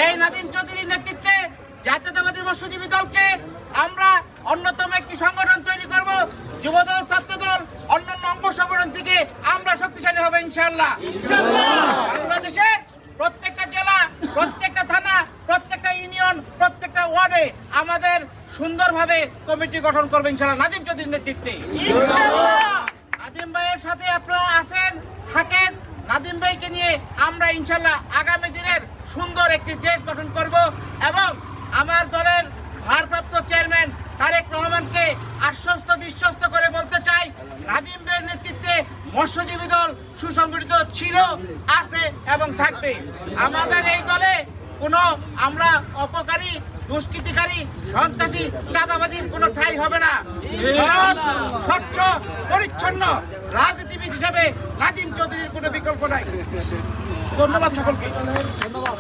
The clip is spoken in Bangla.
এই নাদিম চৌধুরীর নেতৃত্বে জাতীয়তাবাদী মৎস্যজীবী দলকে আমরা অন্যতম একটি সংগঠন তৈরি করব। যুবদল, ছাত্রদল, অন্যান্য অঙ্গ সংগঠন থেকে আমরা শক্তিশালী হবে ইনশাআল্লাহ। বাংলাদেশের প্রত্যেকটা জেলা, প্রত্যেকটা থানা, প্রত্যেকটা ইউনিয়ন, প্রত্যেকটা ওয়ার্ডে আমাদের সুন্দরভাবে কমিটি গঠন করবে ইনশাআল্লাহ নাদিম চৌধুরীর নেতৃত্বে। নাদিম ভাইয়ের সাথে আপনারা আছেন, থাকেন। নাদিম ভাইকে নিয়ে আমরা ইনশাআল্লাহ আগামী দিনের সুন্দর একটি দেশ গঠন করব এবং আমার দলের ভারপ্রাপ্ত চেয়ারম্যান তারেক রহমানকে আশ্বস্ত বিশ্বস্ত করে বলতে চাই, নাদিম ভাইয়ের নেতৃত্বে মৎস্যজীবী দল সুসংগঠিত ছিল, আছে এবং থাকবে। আমাদের এই দলে কোনো আমরা অপকারী, দুষ্কৃতিকারী, সন্ত্রাসী, চাঁদাবাজির কোনো ঠাঁই হবে না। সৎ, স্বচ্ছ, পরিচ্ছন্ন রাজনীতিবিদ হিসেবে নাদিম চৌধুরীর কোনো বিকল্প নাই। ধন্যবাদ সকলকে। ধন্যবাদ।